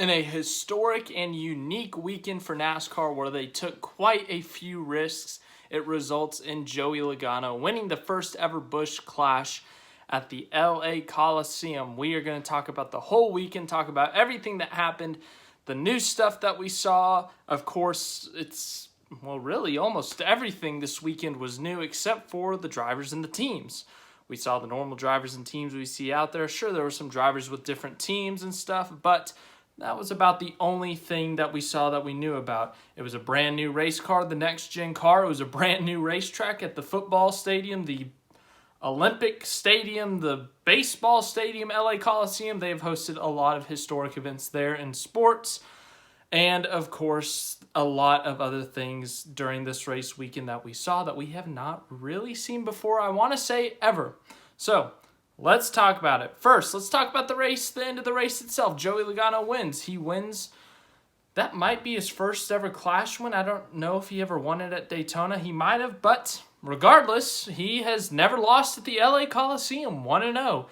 In a historic and unique weekend for NASCAR where they took quite a few risks, it results in Joey Logano winning the first ever Busch Clash at the LA Coliseum. We are going to talk about the whole weekend, talk about everything that happened, the new stuff that we saw. Of course, really almost everything this weekend was new except for the drivers and the teams. We saw the normal drivers and teams we see out there. Sure, there were some drivers with different teams and stuff, but that was about the only thing that we saw that we knew about. It was a brand new race car, the next gen car. It was a brand new racetrack at the football stadium, the Olympic Stadium, the baseball stadium, LA Coliseum. They've hosted a lot of historic events there in sports. And of course, a lot of other things during this race weekend that we saw that we have not really seen before, I want to say ever. So let's talk about it. First, let's talk about the race, the end of the race itself. Joey Logano wins. He wins. That might be his first ever Clash win. I don't know if he ever won it at Daytona. He might have, but regardless, he has never lost at the LA Coliseum, 1-0.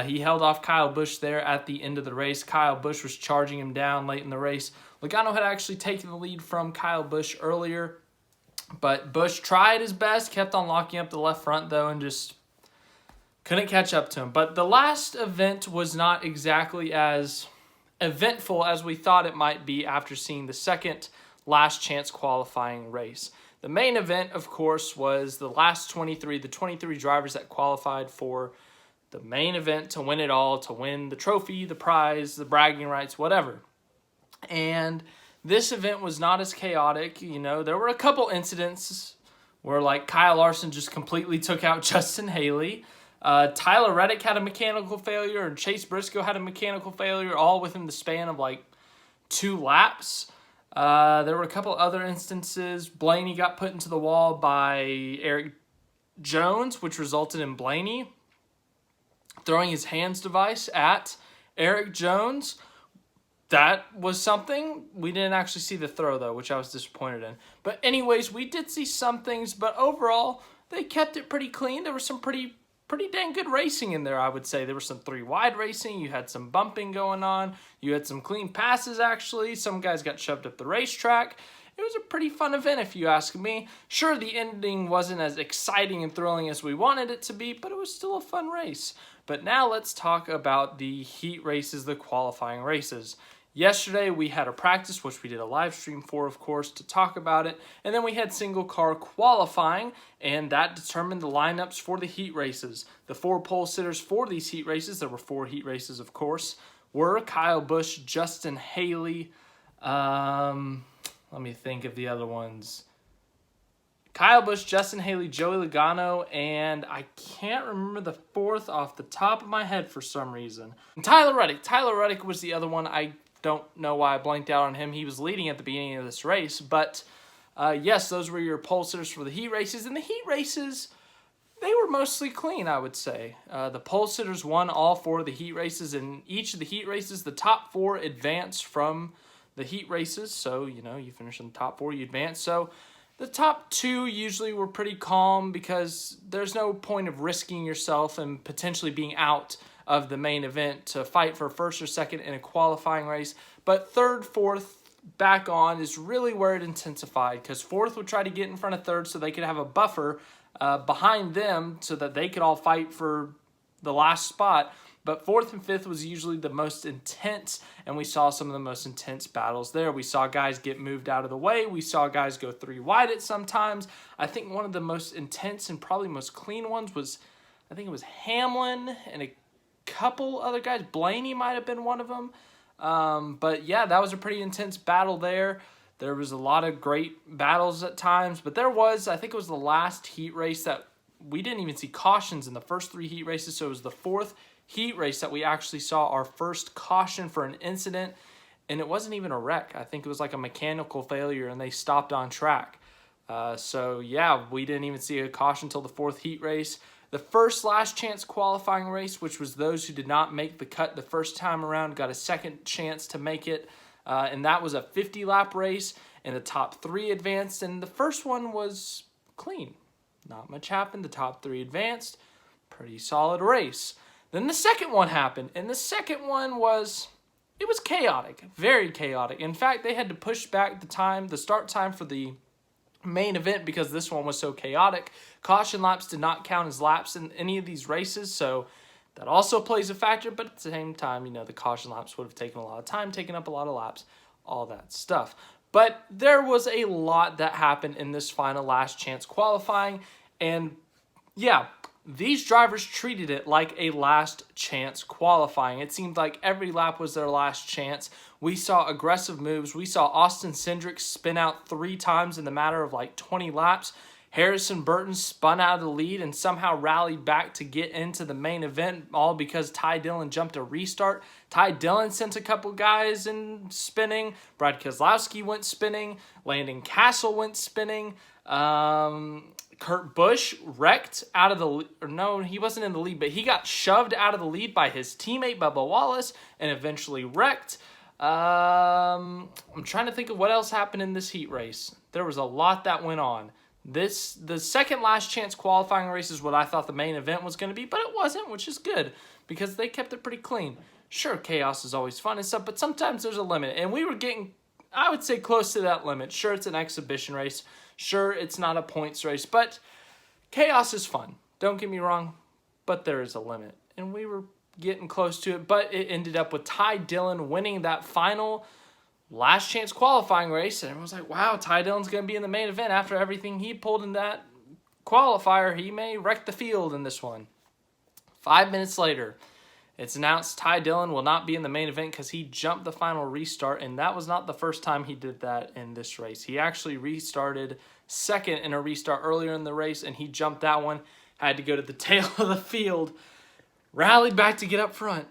He held off Kyle Busch there at the end of the race. Kyle Busch was charging him down late in the race. Logano had actually taken the lead from Kyle Busch earlier, but Busch tried his best, kept on locking up the left front though, and just couldn't catch up to him. But the last event was not exactly as eventful as we thought it might be after seeing the second last chance qualifying race. The main event, of course, was the last 23, the 23 drivers that qualified for the main event to win it all, to win the trophy, the prize, the bragging rights, whatever. And this event was not as chaotic. You know, there were a couple incidents where like Kyle Larson just completely took out Justin Haley. Tyler Reddick had a mechanical failure, and Chase Briscoe had a mechanical failure, all within the span of like 2 laps. There were a couple other instances. Blaney got put into the wall by Eric Jones, which resulted in Blaney throwing his hands device at Eric Jones. That was something. We didn't actually see the throw, though, which I was disappointed in. But anyways, we did see some things, but overall, they kept it pretty clean. There was some pretty dang good racing in there, I would say. There was some 3-wide racing. You had some bumping going on. You had some clean passes, actually. Some guys got shoved up the racetrack. It was a pretty fun event, if you ask me. Sure, the ending wasn't as exciting and thrilling as we wanted it to be, but it was still a fun race. But now let's talk about the heat races, the qualifying races. Yesterday, we had a practice, which we did a live stream for, of course, to talk about it. And then we had single car qualifying, and that determined the lineups for the heat races. The 4 pole sitters for these heat races, there were 4 heat races, of course, were Kyle Busch, Justin Haley, let me think of the other ones. Kyle Busch, Justin Haley, Joey Logano, and I can't remember the 4th off the top of my head for some reason. And Tyler Reddick. Tyler Reddick was the other one. I don't know why I blanked out on him. He was leading at the beginning of this race. But yes, those were your pole sitters for the heat races. And the heat races, they were mostly clean, I would say. The pole sitters won all 4 of the heat races. In each of the heat races, the top 4 advanced from the heat races. So, you know, you finish in the top 4, you advance. So the top 2 usually were pretty calm because there's no point of risking yourself and potentially being out of the main event to fight for first or second in a qualifying race. But 3rd, 4th, back on is really where it intensified, because 4th would try to get in front of 3rd so they could have a buffer behind them so that they could all fight for the last spot. But 4th and 5th was usually the most intense, and we saw some of the most intense battles there. We saw guys get moved out of the way. We saw guys go 3-wide at sometimes. I think one of the most intense and probably most clean ones was, I think it was Hamlin and a couple other guys. Blaney might have been one of them. But yeah, that was a pretty intense battle there. There was a lot of great battles at times, but there was, I think it was the last heat race that we didn't even see cautions in the first 3 heat races, so it was the 4th heat race that we actually saw our first caution for an incident, and it wasn't even a wreck. I think it was like a mechanical failure, and they stopped on track. So yeah, we didn't even see a caution until the 4th heat race. The first last chance qualifying race, which was those who did not make the cut the first time around, got a second chance to make it, and that was a 50-lap race, and the top 3 advanced, and the first one was clean. Not much happened. The top 3 advanced. Pretty solid race. Then the second one happened, and the second one was it was chaotic, very chaotic. In fact, they had to push back the start time for the main event because this one was so chaotic. Caution laps did not count as laps in any of these races, so that also plays a factor, but at the same time, the caution laps would have taken a lot of time, taken up a lot of laps, all that stuff. But there was a lot that happened in this final last chance qualifying, and yeah, these drivers treated it like a last chance qualifying. It seemed like every lap was their last chance. We saw aggressive moves. We saw Austin Cindric spin out 3 times in the matter of like 20 laps. Harrison Burton spun out of the lead and somehow rallied back to get into the main event, all because Ty Dillon jumped a restart. Ty Dillon sent a couple guys in spinning. Brad Keselowski went spinning. Landon Castle went spinning. Kurt Busch wrecked out of the lead. No, he wasn't in the lead, but he got shoved out of the lead by his teammate Bubba Wallace and eventually wrecked. I'm trying to think of what else happened in this heat race. There was a lot that went on. The second last chance qualifying race is what I thought the main event was going to be, but it wasn't, which is good because they kept it pretty clean. Sure, chaos is always fun and stuff, but sometimes there's a limit, and we were getting, I would say, close to that limit. Sure, it's an exhibition race. Sure, it's not a points race, but chaos is fun. Don't get me wrong, but there is a limit, and we were getting close to it, but it ended up with Ty Dillon winning that final last chance qualifying race, and everyone was like, wow, Ty Dillon's going to be in the main event after everything he pulled in that qualifier. He may wreck the field in this one. 5 minutes later, it's announced Ty Dillon will not be in the main event because he jumped the final restart, and that was not the first time he did that in this race. He actually restarted second in a restart earlier in the race, and he jumped that one, had to go to the tail of the field, rallied back to get up front,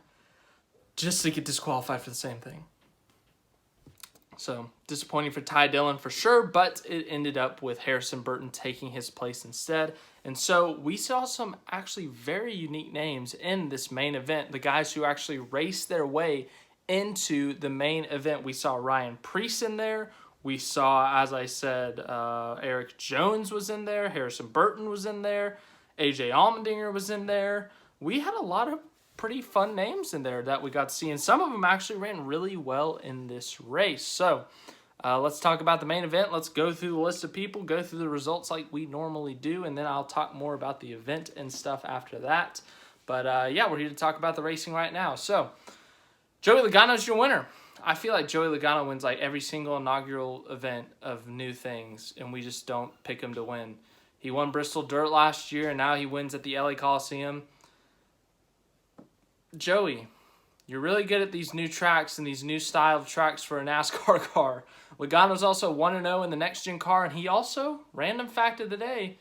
just to get disqualified for the same thing. So, disappointing for Ty Dillon for sure, but it ended up with Harrison Burton taking his place instead. And so, we saw some actually very unique names in this main event. The guys who actually raced their way into the main event. We saw Ryan Preece in there. We saw, as I said, Eric Jones was in there. Harrison Burton was in there. AJ Allmendinger was in there. We had a lot of pretty fun names in there that we got to see, and some of them actually ran really well in this race. So let's talk about the main event. Let's go through the list of people, go through the results like we normally do, and then I'll talk more about the event and stuff after that. But yeah, we're here to talk about the racing right now. So Joey Logano's your winner. I feel like Joey Logano wins like every single inaugural event of new things, and we just don't pick him to win. He won Bristol Dirt last year, and now he wins at the LA Coliseum. Joey, you're really good at these new tracks and these new style of tracks for a NASCAR car. Logano's also 1-0 in the next-gen car, and he also, random fact of the day,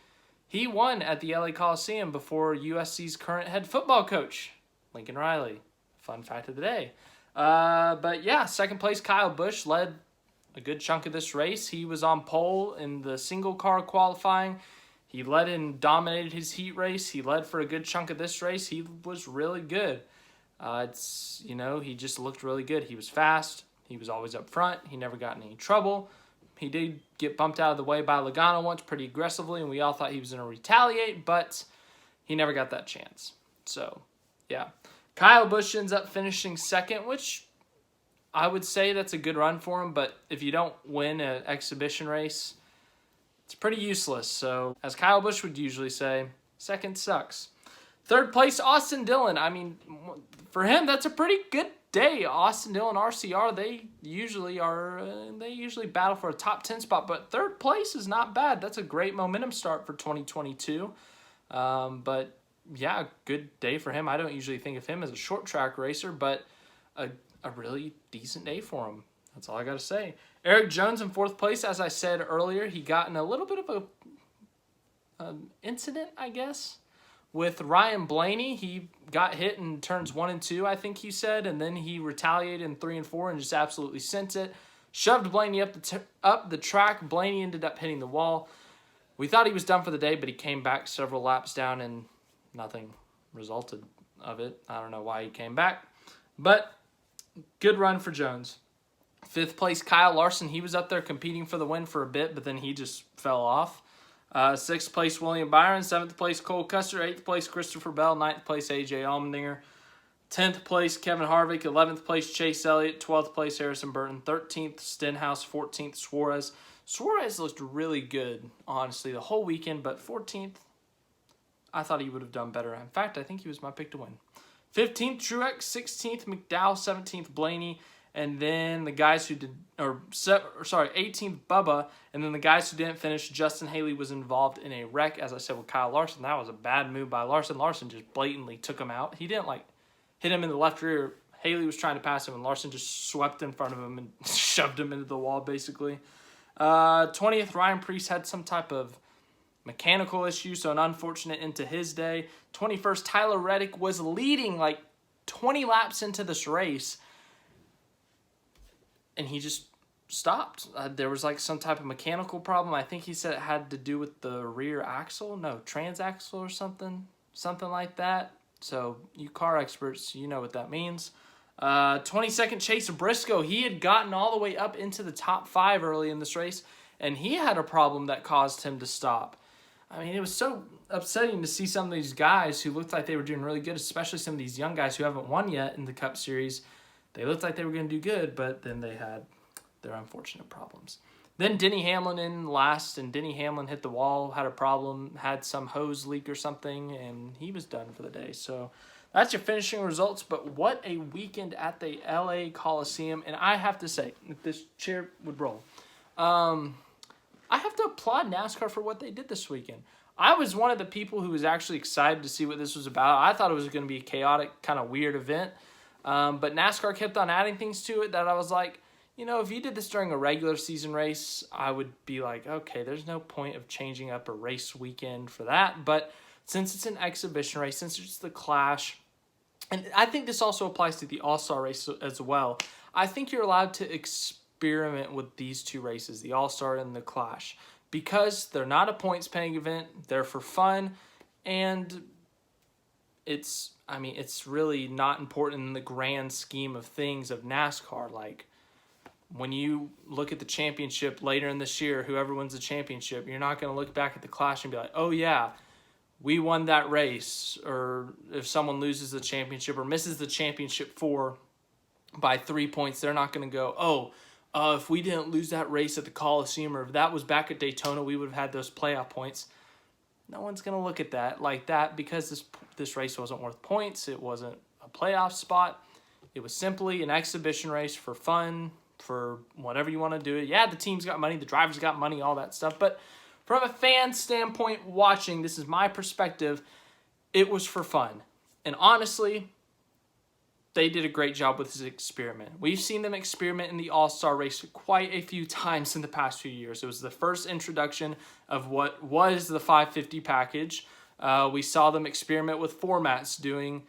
he won at the LA Coliseum before USC's current head football coach, Lincoln Riley. Fun fact of the day. But yeah, second place, Kyle Busch led a good chunk of this race. He was on pole in the single car qualifying. He led and dominated his heat race. He led for a good chunk of this race. He was really good. He just looked really good. He was fast. He was always up front. He never got in any trouble. He did get bumped out of the way by Logano once pretty aggressively, and we all thought he was going to retaliate, but he never got that chance. So, yeah. Kyle Busch ends up finishing second, which I would say that's a good run for him, but if you don't win an exhibition race, it's pretty useless. So, as Kyle Busch would usually say, second sucks. Third place, Austin Dillon. I mean, for him, that's a pretty good day. Austin Dillon, RCR, they usually battle for a top 10 spot, but third place is not bad. That's a great momentum start for 2022. But yeah, good day for him. I don't usually think of him as a short track racer, but a really decent day for him. That's all I got to say. Eric Jones in fourth place. As I said earlier, he got in a little bit of an incident, I guess, with Ryan Blaney. He got hit in turns 1 and 2, I think he said, and then he retaliated in 3 and 4 and just absolutely sent it. Shoved Blaney up the track. Blaney ended up hitting the wall. We thought he was done for the day, but he came back several laps down and nothing resulted of it. I don't know why he came back, but good run for Jones. Fifth place, Kyle Larson. He was up there competing for the win for a bit, but then he just fell off. Sixth place, William Byron. Seventh place, Cole Custer. Eighth place, Christopher Bell. Ninth place, AJ Allmendinger. 10th place, Kevin Harvick. 11th place, Chase Elliott. 12th place, Harrison Burton. 13th, Stenhouse. 14th, Suarez. Suarez looked really good, honestly, the whole weekend, but 14th, I thought he would have done better. In fact, I think he was my pick to win. 15th, Truex. 16th, McDowell. 17th, Blaney. And then the guys who did, 18th, Bubba. And then the guys who didn't finish, Justin Haley was involved in a wreck, as I said, with Kyle Larson. That was a bad move by Larson. Larson just blatantly took him out. He didn't, hit him in the left rear. Haley was trying to pass him, and Larson just swept in front of him and shoved him into the wall, basically. 20th, Ryan Preece had some type of mechanical issue, so an unfortunate end to his day. 21st, Tyler Reddick was leading 20 laps into this race, and he just stopped. There was some type of mechanical problem. I think he said it had to do with the rear axle. No, transaxle or something like that. So you car experts, you know what that means. 22nd, Chase Briscoe. He had gotten all the way up into the top 5 early in this race, and he had a problem that caused him to stop. I mean, it was so upsetting to see some of these guys who looked like they were doing really good, especially some of these young guys who haven't won yet in the Cup Series. They looked like they were going to do good, but then they had their unfortunate problems. Then Denny Hamlin in last, and Denny Hamlin hit the wall, had a problem, had some hose leak or something, and he was done for the day. So that's your finishing results, but what a weekend at the LA Coliseum. And I have to say, if this chair would roll, I have to applaud NASCAR for what they did this weekend. I was one of the people who was actually excited to see what this was about. I thought it was going to be a chaotic, kind of weird event, but NASCAR kept on adding things to it that I was like, if you did this during a regular season race, I would be like, okay, there's no point of changing up a race weekend for that. But since it's an exhibition race, since it's the Clash, and I think this also applies to the All-Star race as well, I think you're allowed to experiment with these two races, the All-Star and the Clash, because they're not a points-paying event, they're for fun, and it's really not important in the grand scheme of things of NASCAR. When you look at the championship later in this year, whoever wins the championship, you're not going to look back at the Clash and be like, oh yeah, we won that race. Or if someone loses the championship or misses the championship by 3 points, they're not going to go, if we didn't lose that race at the Coliseum, or if that was back at Daytona, we would have had those playoff points. No one's going to look at that like that, because this race wasn't worth points. It wasn't a playoff spot. It was simply an exhibition race for fun, for whatever you want to do it. Yeah, the team's got money, the drivers got money, all that stuff. But from a fan standpoint watching, this is my perspective, it was for fun. And honestly, they did a great job with this experiment. We've seen them experiment in the All-Star race quite a few times in the past few years. It was the first introduction of what was the 550 package. We saw them experiment with formats, doing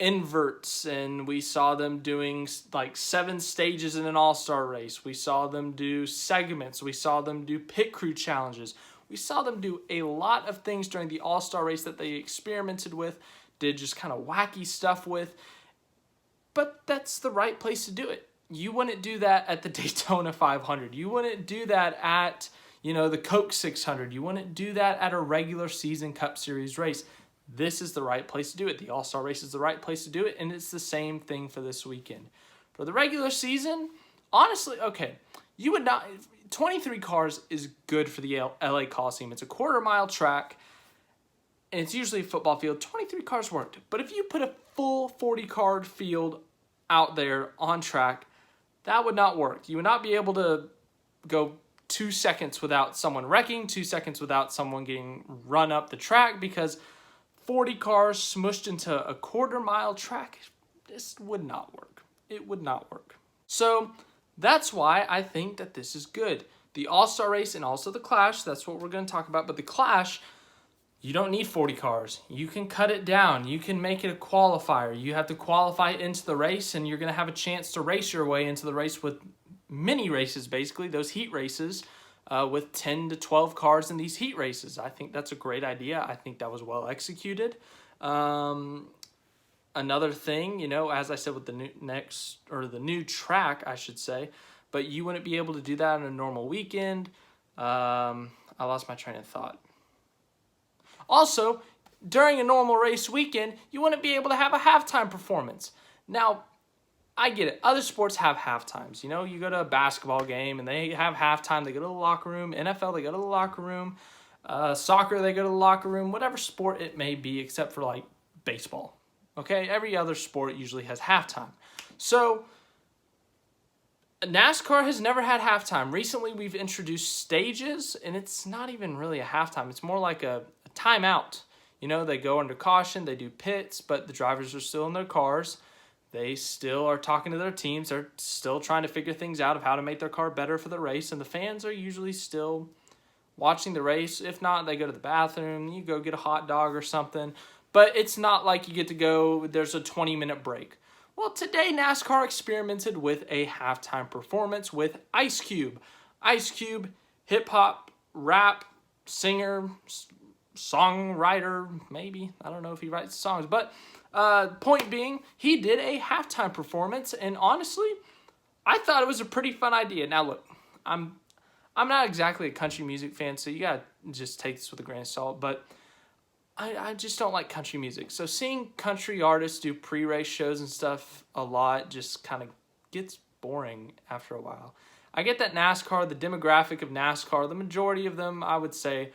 inverts, and we saw them doing 7 stages in an all-star race. We saw them do segments. We saw them do pit crew challenges. We saw them do a lot of things during the all-star race that they experimented with, did just kind of wacky stuff with, but that's the right place to do it. You wouldn't do that at the Daytona 500. You wouldn't do that at the Coke 600. You wouldn't do that at a regular season Cup Series race. This is the right place to do it. The All-Star race is the right place to do it, and it's the same thing for this weekend. For the regular season, honestly, okay, you would not. 23 cars is good for the LA Coliseum. It's a quarter-mile track, and it's usually a football field. 23 cars worked. But if you put a full 40-car field out there on track, that would not work. You would not be able to go 2 seconds without someone wrecking, 2 seconds without someone getting run up the track, because 40 cars smushed into a quarter-mile track, this would not work. It would not work. So that's why I think that this is good. The All-Star race and also the Clash, that's what we're going to talk about. But the Clash, you don't need 40 cars. You can cut it down. You can make it a qualifier. You have to qualify into the race, and you're going to have a chance to race your way into the race with mini races, basically, those heat races, with 10 to 12 cars in these heat races. I think that's a great idea. I think that was well executed. Another thing, as I said with the new track, I should say, but you wouldn't be able to do that on a normal weekend. I lost my train of thought. Also, during a normal race weekend, you wouldn't be able to have a halftime performance. Now, I get it. Other sports have halftimes. You know, you go to a basketball game and they have halftime. They go to the locker room. NFL, they go to the locker room. Soccer, they go to the locker room. Whatever sport it may be, except for like baseball. Okay, every other sport usually has halftime. So NASCAR has never had halftime. Recently, we've introduced stages, and it's not even really a halftime. It's more like a timeout. You know, they go under caution, they do pits, but the drivers are still in their cars. They still are talking to their teams. They're still trying to figure things out of how to make their car better for the race. And the fans are usually still watching the race. If not, they go to the bathroom. You go get a hot dog or something. But it's not like you get to go, there's a 20-minute break. Well, today NASCAR experimented with a halftime performance with Ice Cube. Ice Cube, hip-hop, rap, singer, songwriter, maybe. I don't know if he writes songs, but point being, he did a halftime performance, and honestly, I thought it was a pretty fun idea. Now, look, I'm not exactly a country music fan, so you gotta just take this with a grain of salt, but I just don't like country music. So seeing country artists do pre-race shows and stuff a lot just kind of gets boring after a while. I get that NASCAR, the demographic of NASCAR, the majority of them, I would say,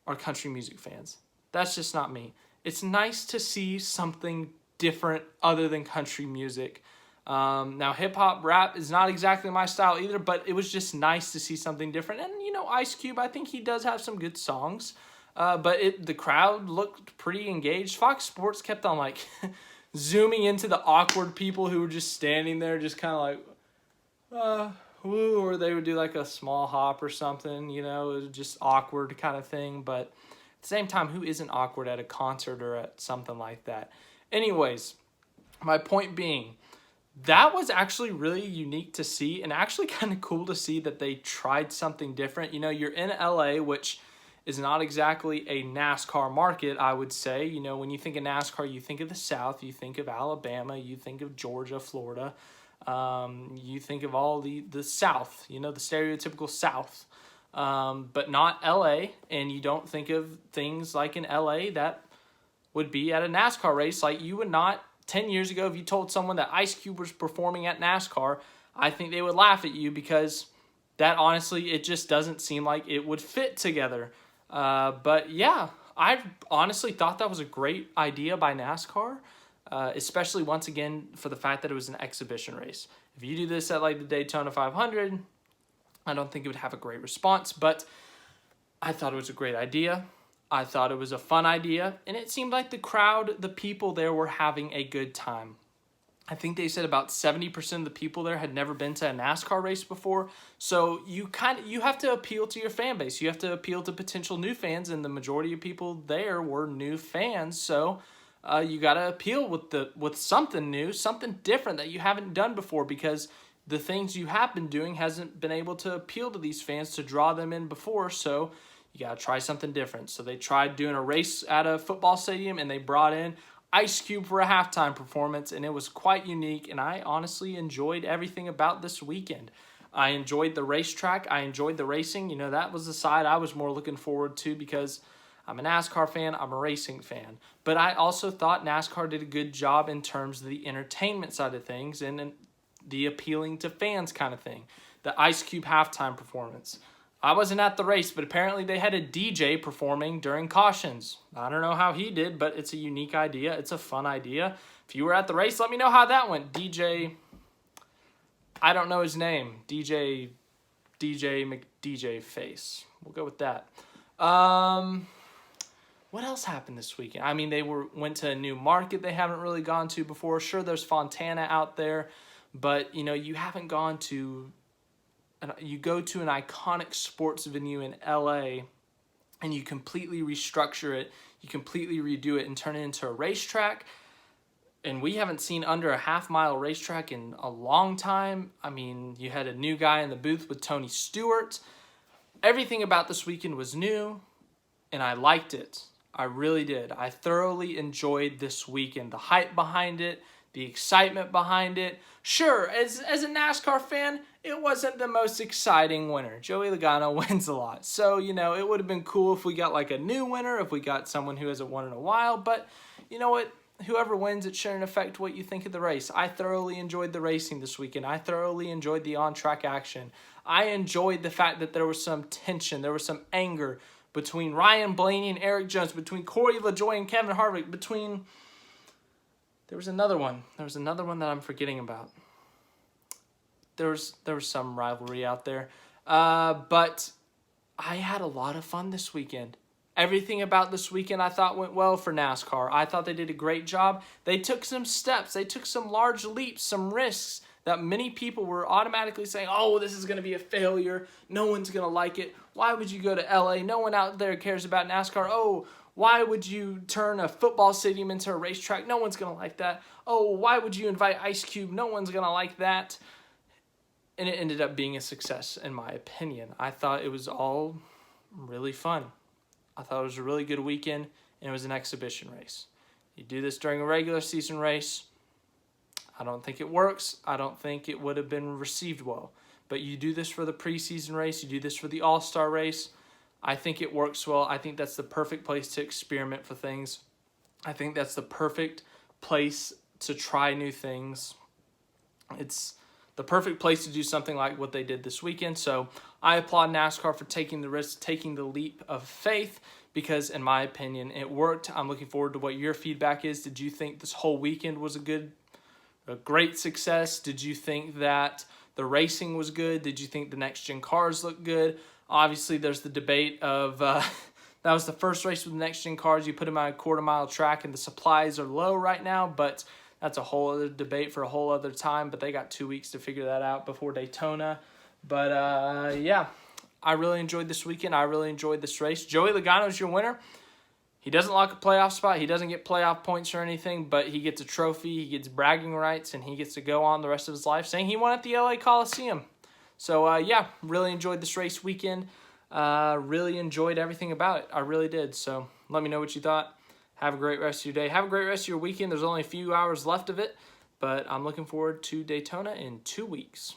are country music fans. That's just not me. It's nice to see something different other than country music. Now, hip-hop, rap is not exactly my style either, but it was just nice to see something different. And, you know, Ice Cube, I think he does have some good songs. But the crowd looked pretty engaged. Fox Sports kept on, like, zooming into the awkward people who were just standing there just kind of like, woo, or they would do, like, a small hop or something, you know, it was just awkward kind of thing. But at the same time, who isn't awkward at a concert or at something like that? Anyways, my point being, that was actually really unique to see and actually kind of cool to see that they tried something different. You know, you're in LA, which is not exactly a NASCAR market, I would say. You know, when you think of NASCAR, you think of the South, you think of Alabama, you think of Georgia, Florida, you think of all the South, you know, the stereotypical South, but not LA, and you don't think of things like in LA that would be at a NASCAR race. Like, you would not, 10 years ago, if you told someone that Ice Cube was performing at NASCAR, I think they would laugh at you, because that, honestly, it just doesn't seem like it would fit together. But yeah, I honestly thought that was a great idea by NASCAR, especially once again for the fact that it was an exhibition race. If you do this at like the Daytona 500, I don't think it would have a great response, but I thought it was a great idea. I thought it was a fun idea, and it seemed like the crowd, the people there were having a good time. I think they said about 70% of the people there had never been to a NASCAR race before. So you have to appeal to your fan base. You have to appeal to potential new fans, and the majority of people there were new fans. So you got to appeal with something new, something different that you haven't done before, because the things you have been doing hasn't been able to appeal to these fans to draw them in before. So you got to try something different. So they tried doing a race at a football stadium, and they brought in Ice Cube for a halftime performance, and it was quite unique, and I honestly enjoyed everything about this weekend. I enjoyed the racetrack. I enjoyed the racing. You know, that was the side I was more looking forward to, because I'm a NASCAR fan. I'm a racing fan. But I also thought NASCAR did a good job in terms of the entertainment side of things and the appealing to fans kind of thing. The Ice Cube halftime performance. I wasn't at the race, but apparently they had a DJ performing during cautions. I don't know how he did, but it's a unique idea. It's a fun idea. If you were at the race, let me know how that went. DJ, I don't know his name. DJ McDJ Face. We'll go with that. What else happened this weekend? I mean, they went to a new market they haven't really gone to before. Sure, there's Fontana out there, but, you know, you haven't gone to... You go to an iconic sports venue in LA and you completely restructure it, you completely redo it and turn it into a racetrack. And we haven't seen under a half-mile racetrack in a long time. I mean, you had a new guy in the booth with Tony Stewart. Everything about this weekend was new, and I liked it. I really did. I thoroughly enjoyed this weekend. The hype behind it, the excitement behind it. Sure, as a NASCAR fan, it wasn't the most exciting winner. Joey Logano wins a lot. So, you know, it would have been cool if we got like a new winner, if we got someone who hasn't won in a while. But you know what? whoever wins, it shouldn't affect what you think of the race. I thoroughly enjoyed the racing this weekend. I thoroughly enjoyed the on-track action. I enjoyed the fact that there was some tension, there was some anger between Ryan Blaney and Eric Jones, between Corey LaJoie and Kevin Harvick, between... There was another one. There was another one that I'm forgetting about. There was some rivalry out there. But I had a lot of fun this weekend. Everything about this weekend I thought went well for NASCAR. I thought they did a great job. They took some steps. They took some large leaps, some risks that many people were automatically saying, oh, this is going to be a failure. No one's going to like it. Why would you go to LA? No one out there cares about NASCAR. Oh, why would you turn a football stadium into a racetrack? No one's going to like that. Oh, why would you invite Ice Cube? No one's going to like that. And it ended up being a success, in my opinion. I thought it was all really fun. I thought it was a really good weekend, and it was an exhibition race. You do this during a regular season race, I don't think it works. I don't think it would have been received well. But you do this for the preseason race. You do this for the All-Star race. I think it works well. I think that's the perfect place to experiment for things. I think that's the perfect place to try new things. It's the perfect place to do something like what they did this weekend. So I applaud NASCAR for taking the risk, taking the leap of faith, because in my opinion, it worked. I'm looking forward to what your feedback is. Did you think this whole weekend was a great success? Did you think that the racing was good? Did you think the next-gen cars looked good? Obviously, there's the debate of that was the first race with the next-gen cars. You put them on a quarter-mile track, and the supplies are low right now, but that's a whole other debate for a whole other time. But they got 2 weeks to figure that out before Daytona. But, yeah, I really enjoyed this weekend. I really enjoyed this race. Joey Logano's your winner. He doesn't lock a playoff spot. He doesn't get playoff points or anything, but he gets a trophy. He gets bragging rights, and he gets to go on the rest of his life saying he won at the LA Coliseum. So, yeah, really enjoyed this race weekend. Really enjoyed everything about it. I really did. So let me know what you thought. Have a great rest of your day. Have a great rest of your weekend. There's only a few hours left of it, but I'm looking forward to Daytona in 2 weeks.